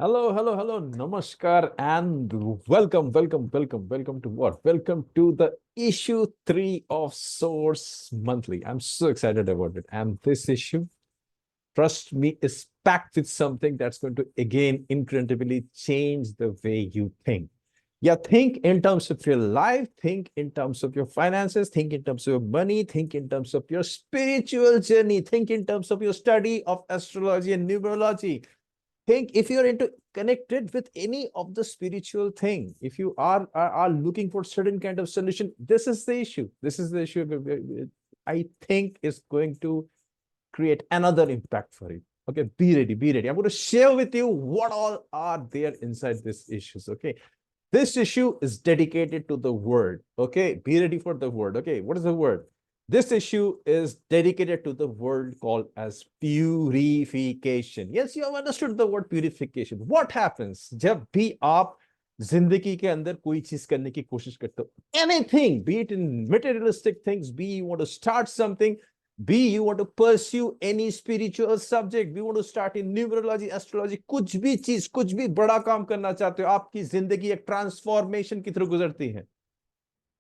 Hello, hello, hello, namaskar, and welcome to what? Welcome to the issue 3 of Source Monthly. I'm so excited about it. And this issue, trust me, is packed with something that's going to again incredibly change the way you think. Yeah, think in terms of your life, think in terms of your finances, think in terms of your money, think in terms of your spiritual journey, think in terms of your study of astrology and numerology. Think if you're into connected with any of the spiritual thing, if you are looking for certain kind of solution, this is the issue. This is the issue I think is going to create another impact for you. Okay, be ready, be ready. I'm going to share with you what all are there inside these issues. Okay, this issue is dedicated to the word. Okay, be ready for the word. Okay, what is the word? This issue is dedicated to the word called as purification. Yes, you have understood the word purification. What happens जब भी आप जिंदगी के अंदर कोई चीज करने की कोशिश करते हो, anything, be it in materialistic things, be you want to start something, be you want to pursue any spiritual subject, be you want to start in numerology, astrology, कुछ भी चीज, कुछ भी बड़ा काम करना चाहते हो, आपकी जिंदगी एक ट्रांसफॉर्मेशन की तरफ गुजरती है।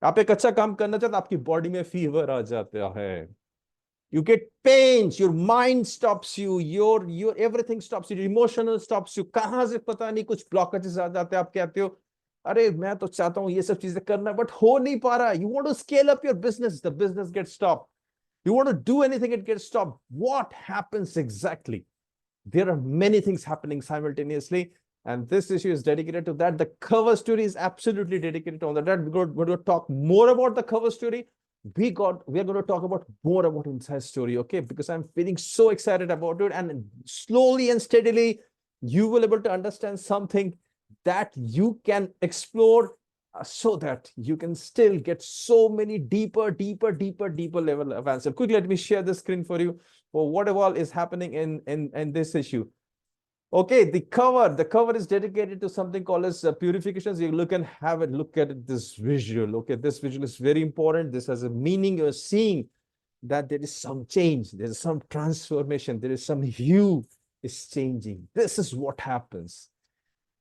आप एक अच्छा काम करना चाहते हो, आपकी बॉडी में फीवर आ जाता है, you get pains, your mind stops you, your everything stops you, emotional stops you, कहां से पता नहीं कुछ blockages आ जाते हैं, आप कहते हो अरे मैं तो चाहता हूं ये सब चीजें करना बट हो नहीं पा रहा, you want to scale up your business, the business gets stopped, you want to do anything, it gets stopped. What happens exactly? There are many things happening simultaneously, and this issue is dedicated to that. The cover story is absolutely dedicated on that. We're going to talk more about the cover story. We are going to talk about more about inside story, okay? Because I'm feeling so excited about it, and slowly and steadily, you will be able to understand something that you can explore so that you can still get so many deeper level of answer. Quickly, let me share the screen for you for what all is happening in this issue. Okay, the cover is dedicated to something called as purifications. You look and have a look at it, this visual. Okay, this visual is very important. This has a meaning. You're seeing that there is some change, there is some transformation, there is some hue is changing. This is what happens.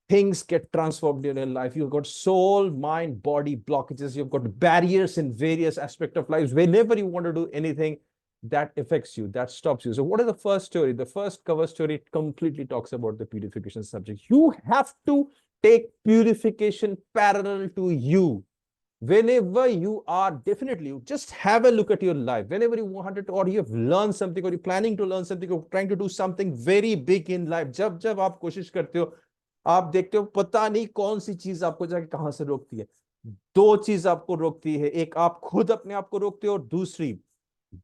Things get transformed in your life. You've got soul, mind, body blockages. You've got barriers in various aspects of life. Whenever you want to do anything, that affects you, that stops you. So what is the first story? The first cover story completely talks about the purification subject. You have to take purification parallel to you. Whenever you are, definitely, just have a look at your life. Whenever you wanted to, or you have learned something, or you're planning to learn something, or trying to do something very big in life, जब जब आप कोशिश करते हो, आप देखते हो पता नहीं कौन सी चीज आपको जाके कहां से रोकती है। दो चीज आपको रोकती है, एक आप खुद अपने आप को रोकते हो, और दूसरी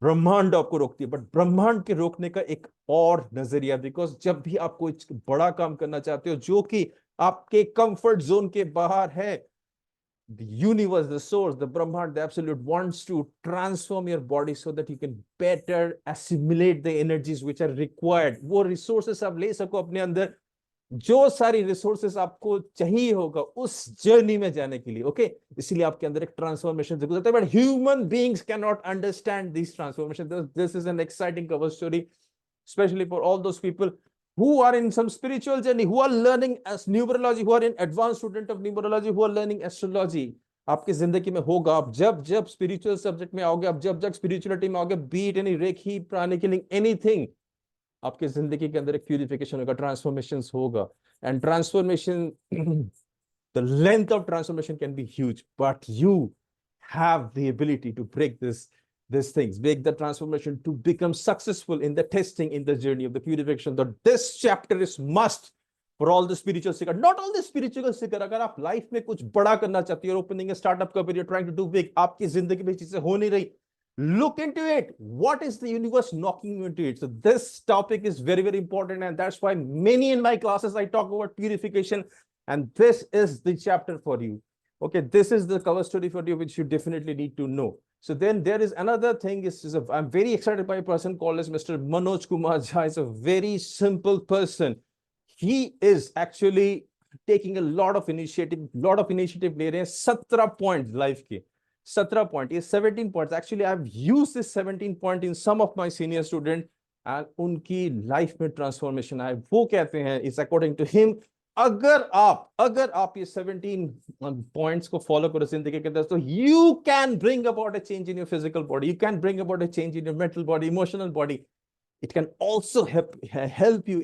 ब्रह्मांड आपको रोकती है। बट ब्रह्मांड के रोकने का एक और नजरिया, बिकॉज जब भी आप कोई बड़ा काम करना चाहते हो जो कि आपके कंफर्ट जोन के बाहर है, the universe, the source, the Brahman, the absolute wants to transform your body so that you can better assimilate the energies which are required. वो resources आप ले सको अपने अंदर, जो सारी रिसोर्सेस आपको चाहिए होगा उस जर्नी में जाने के लिए। ओके, इसीलिए आपके अंदर एक ट्रांसफॉर्मेशन गुजरता है, but human beings can not understand this transformation. This is an exciting cover story, especially for all those people who are in some spiritual journey, who are learning as numerology, who are in advanced student of numerology, who are learning astrology. आपकी जिंदगी में होगा, आप जब जब spiritual subject में आओगे, आप जब जब स्पिरिचुअलिटी में आओगे, बीट एनी रेखी प्राणिक हीलिंग एनीथिंग, आपकी जिंदगी के अंदर एक प्यूरिफिकेशन होगा, ट्रांसफॉर्मेशन होगा. And transformation, the length of transformation can be huge, but you have the ability to break these things, break the transformation to become successful in the testing, in the journey of the purification. That this chapter is must for all the spiritual seeker, not all the spiritual seeker. अगर आप life में कुछ बड़ा करना चाहते हो, opening startup का, you're trying to do big, आपकी जिंदगी में चीजें हो नहीं रही, look into it. What is the universe knocking you into it? So this topic is very important, and that's why many in my classes I talk about purification, and this is the chapter for you. Okay, this is the cover story for you, which you definitely need to know. So then there is another thing. I'm very excited by a person called as Mr. Manoj Kumar Jha. Is a very simple person. He is actually taking a lot of initiative ले रहे हैं. 17 points life के, 17 point is 17 points. Actually, I've used this 17 point in some of my senior student, and उनकी life में transformation आए. वो कहते हैं, is according to him, अगर आप ये 17 पॉइंट्स को फॉलो करो जिंदगी के अंदर, तो you can bring about a change in your physical body, you can bring about a change in your mental body, emotional body. It can also help you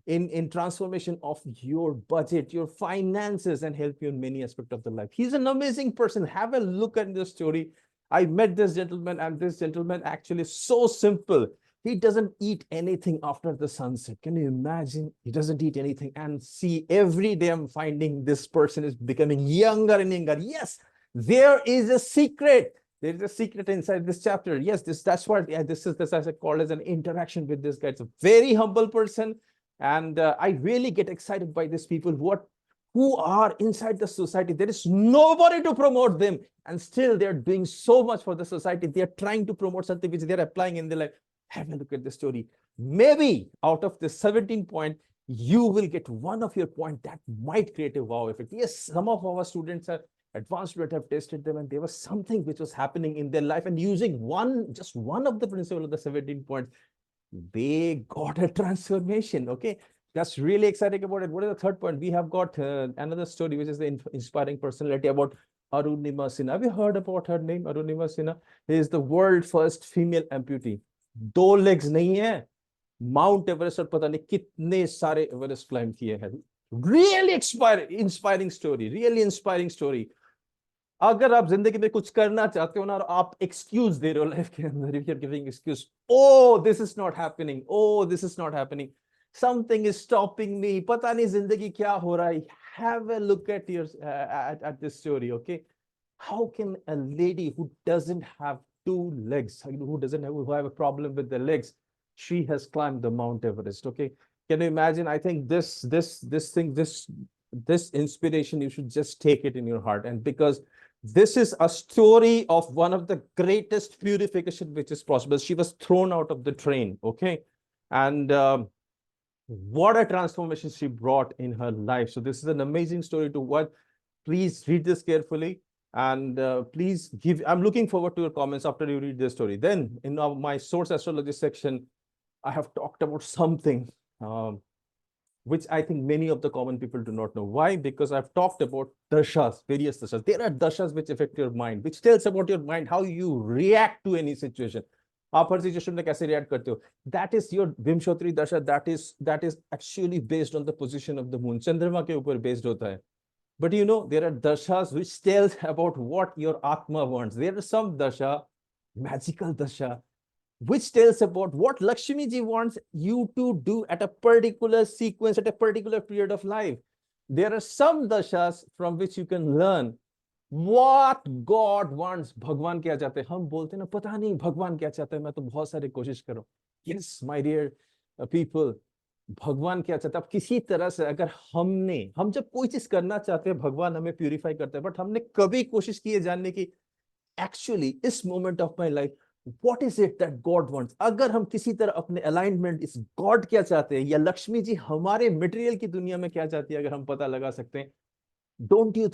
in transformation of your budget, your finances, and help you in many aspects of the life. He's an amazing person. Have a look at this story. I met this gentleman, and this gentleman actually is so simple. He doesn't eat anything after the sunset. Can you imagine? He doesn't eat anything. And see, every day I'm finding this person is becoming younger and younger. Yes, there is a secret. There is a secret inside this chapter. Yes, that's what, yeah, this is as I call as an interaction with this guy. It's a very humble person. And I really get excited by these people who are inside the society. There is nobody to promote them. And still they're doing so much for the society. They're trying to promote something which they're applying in their life. Have a look at the story. Maybe out of the 17 point, you will get one of your point that might create a wow effect. Yes, some of our students are advanced students, have tested them, and there was something which was happening in their life, and using just one of the principle of the 17 points, they got a transformation. Okay, that's really exciting about it. What is the third point? We have got another story, which is the inspiring personality about Arunima Sinha. Have you heard about her name, Arunima Sinha? He is the world first female amputee. 2 legs नहीं है, mount Everest और पता नहीं कितने सारे Everest climb किए हैं. Really inspiring story, really inspiring story. अगर आप जिंदगी में कुछ करना चाहते हो ना, और आप एक्सक्यूज दे रहे हो लाइफ के अंदर, if you're giving excuse, oh this is not happening, oh this is not happening, something is stopping me, पता नहीं जिंदगी क्या हो रहा है. Have a look at your at this story. Okay, how can a lady who doesn't have 2 legs, who have a problem with the legs, she has climbed the Mount Everest. Okay, can you imagine? I think this inspiration, you should just take it in your heart. And because this is a story of one of the greatest purification which is possible. She was thrown out of the train. Okay, and what a transformation she brought in her life. So this is an amazing story to watch. Please read this carefully, and please I'm looking forward to your comments after you read this story. Then in my source astrology section, I have talked about something which I think many of the common people do not know. Why? Because I've talked about dashas, various dashas. There are dashas which affect your mind, which tells about your mind, how you react to any situation. आप हर situation में कैसे react करते हो. That is your विंशोत्तरी दशा. That is actually based on the position of the moon. चंद्रमा के ऊपर based होता है. But you know, there are dashas which tells about what your atma wants. There are some dasha, magical dasha, which tells about what Lakshmi ji wants you to do at a particular sequence, at a particular period of life. There are some dashas from which you can learn what God wants. भगवान क्या चाहते हैं. हम बोलते हैं ना, पता नहीं भगवान क्या चाहते हैं, मैं तो बहुत सारी कोशिश कर रहा हूँ. Yes, my dear people, भगवान क्या चाहता है. अब किसी तरह से अगर हम जब कोई चीज करना चाहते हैं, भगवान हमें प्यूरिफाई करते हैं, बट हमने कभी कोशिश की है जानने की एक्चुअली इस moment of my life what is it that God wants. अगर हम किसी तरह अपने अलाइनमेंट इस गॉड क्या चाहते हैं, या लक्ष्मी जी हमारे मटेरियल की दुनिया में क्या चाहती है, अगर हम पता लगा सकते हैं, don't you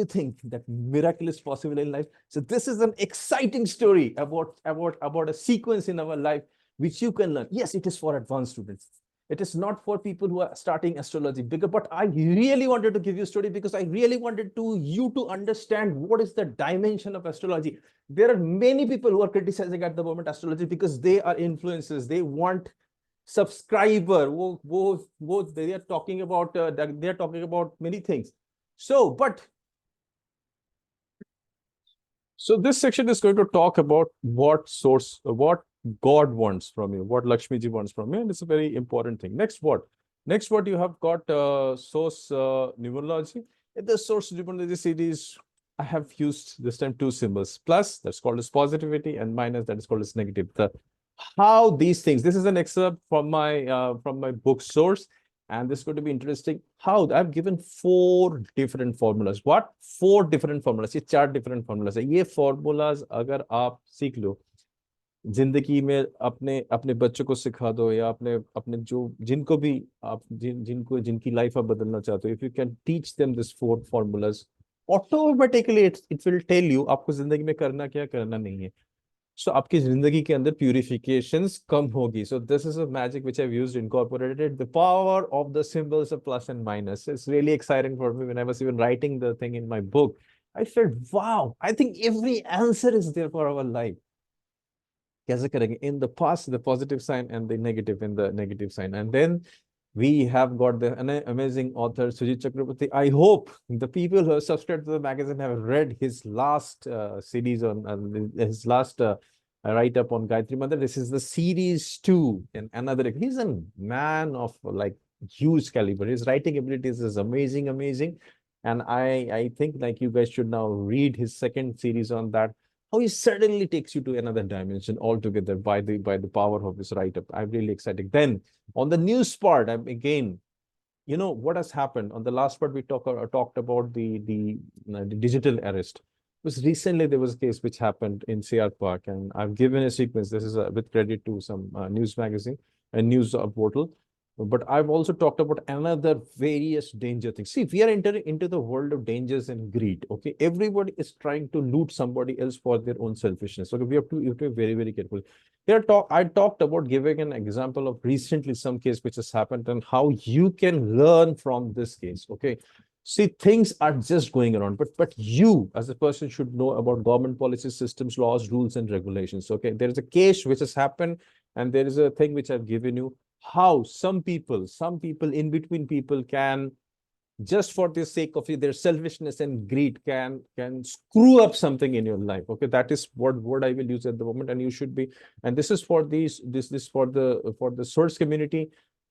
think that miracle is possible in life? So this is an exciting story about a sequence in our life which you can learn. Yes, it is for advanced students. It is not for people who are starting astrology bigger, but I really wanted to give you a story because I really wanted you to understand what is the dimension of astrology. There are many people who are criticizing at the moment astrology because they are influencers. They want subscriber. They are talking about many things. So this section is going to talk about what God wants from you, what Lakshmi ji wants from you, and it's a very important thing. Next, what you have got source numerology. In the source numerology series, I have used this time 2 symbols: plus, that's called as positivity, and minus, that is called as negative. How these things. This is an excerpt from my book source, and this is going to be interesting. How I've given 4 different formulas. What? 4 different formulas. ये 4 different formulas है. ये formulas अगर आप सीख लो, जिंदगी में अपने बच्चों को सिखा दो, या अपने जिनको भी आप जिनकी लाइफ आप बदलना चाहते हो, if you can teach them this 4 formulas, automatically it will tell you आपको जिंदगी में करना क्या, करना नहीं है. So आपकी जिंदगी के अंदर purifications कम होगी. So this is a magic which I've used, incorporated the power of the symbols of plus and minus. It's really exciting for me when I was even writing the thing in my book. I felt, wow, I think every answer is there for our life. कैसे करेंगे? In the past, the positive sign, and the negative in the negative sign. And then we have got the amazing author Sujit Chakraborty. I hope the people who have subscribed to the magazine have read his last series on his last write up on Gayatri Mantra. This is the series 2, and another. He's a man of like huge caliber. His writing abilities is amazing, amazing. And I think like you guys should now read his second series on that, how he suddenly takes you to another dimension altogether by the power of his write-up. I'm really excited. Then on the news part, I'm again, you know what has happened on the last part. We talked about the digital arrest. Because recently there was a case which happened in CR Park, and I've given a sequence. This is with credit to some news magazine and news portal. But I've also talked about another various danger things. See, we are entering into the world of dangers and greed. Okay, everybody is trying to loot somebody else for their own selfishness. Okay, we have to be very, very careful. I talked about giving an example of recently some case which has happened and how you can learn from this case. Okay, see, things are just going around, but you as a person should know about government policies, systems, laws, rules, and regulations. Okay, there is a case which has happened, and there is a thing which I've given you, how some people in between people can, just for the sake of their selfishness and greed, can screw up something in your life. Okay, that is what word I will use at the moment, and you should be, and this is for these this for the source community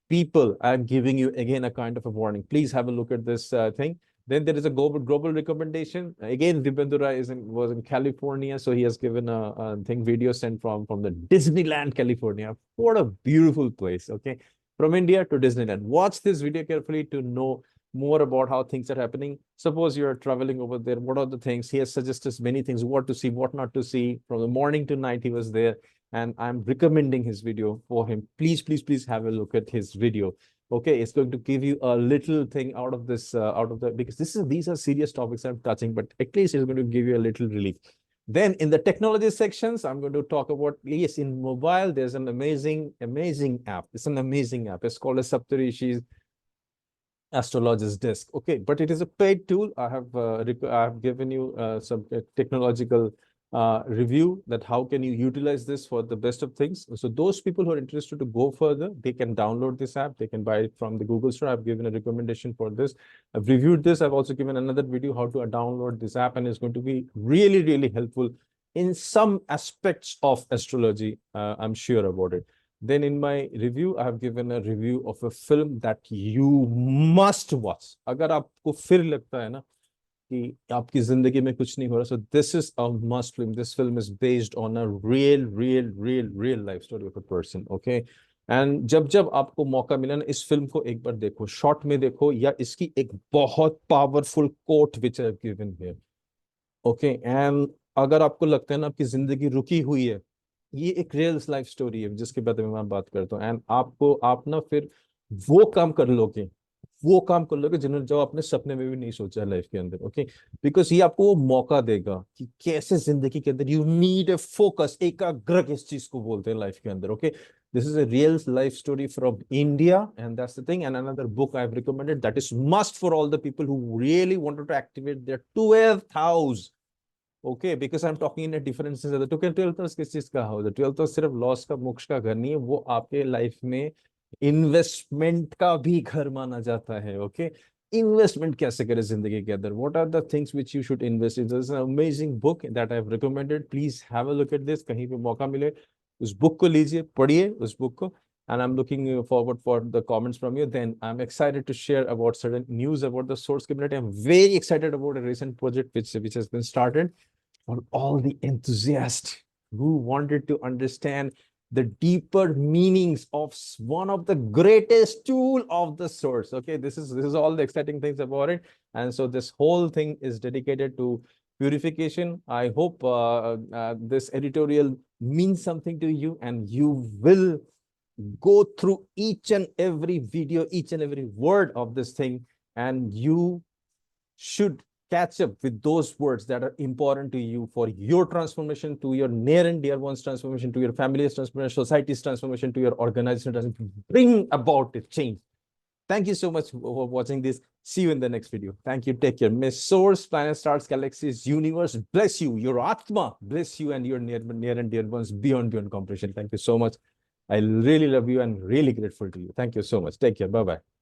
people. I'm giving you again a kind of a warning. Please have a look at this thing. Then there is a global recommendation. Again, Dibendura was in California, so he has given a thing video sent from the Disneyland, California. What a beautiful place. Okay, from India to Disneyland. Watch this video carefully to know more about how things are happening. Suppose you're traveling over there. What are the things? He has suggested many things, what to see, what not to see. From the morning to night, he was there, and I'm recommending his video for him. Please, please, please have a look at his video. Okay, it's going to give you a little thing out of this, because these are serious topics I'm touching, but at least it's going to give you a little relief. Then in the technology sections, I'm going to talk about, yes, in mobile, there's an amazing app. It's an amazing app. It's called a Saptarishi's astrologist desk. Okay, but it is a paid tool. I have given you some technological review that how can you utilize this for the best of things. So those people who are interested to go further, they can download this app. They can buy it from the Google Store. I've given a recommendation for this. I've reviewed this. I've also given another video how to download this app, and it's going to be really, really helpful in some aspects of astrology. I'm sure about it. Then in my review, I have given a review of a film that you must watch. अगर आपको फिर लगता है ना कि आपकी जिंदगी में कुछ नहीं हो रहा, so this is a must film. This film is based on a real life story of a person. Okay, and जब जब आपको मौका मिला ना, इस फिल्म को एक बार देखो, शॉर्ट में देखो, या इसकी एक बहुत powerful quote which I have given here. Okay, and अगर आपको लगता है ना आपकी जिंदगी रुकी हुई है, ये एक रियल लाइफ स्टोरी है जिसके बारे में मैं बात करता हूँ, एंड आप ना फिर वो काम कर लोगे, वो काम कर लोगे जिन्होंने जो आपने सपने में भी नहीं सोचा लाइफ के अंदर. ओके, बिकॉज ये आपको वो मौका देगा कि कैसे जिंदगी के अंदर यू नीड ए फोकस, एकाग्र किस चीज को बोलते हैं लाइफ के अंदर. Okay, this is a real life story from India, and that's the thing. And another book I've recommended that is must for all the people who really wanted to activate their 12th house. Okay, because I am talking in difference. तो twelfth house किस चीज का house है? Twelfth house सिर्फ loss का, मोक्ष का घर नहीं है, वो आपके लाइफ में इन्वेस्टमेंट का भी घर माना जाता है. ओके, इन्वेस्टमेंट कैसे करें जिंदगी के अंदर, what are the things which you should invest in. This is an amazing book that I have recommended. Please have a look at this. कहीं पे मौका मिले उस बुक को लीजिए, पढ़िए उस बुक को. And I'm looking forward for the comments from you. Then I'm excited to share about certain news about the source community. I'm very excited about a recent project which has been started for all the enthusiasts who wanted to understand the deeper meanings of one of the greatest tool of the source. Okay, this is all the exciting things about it. And so this whole thing is dedicated to purification. I hope this editorial means something to you, and you will go through each and every video, each and every word of this thing, and you should catch up with those words that are important to you for your transformation, to your near and dear ones transformation, to your family's transformation, society's transformation, to your organization transformation. Bring about a change. Thank you so much for watching this. See you in the next video. Thank you. Take care. May source, planet, stars, galaxies, universe bless you. Your Atma bless you and your near and dear ones beyond comprehension. Thank you so much. I really love you and really grateful to you. Thank you so much. Take care. Bye-bye.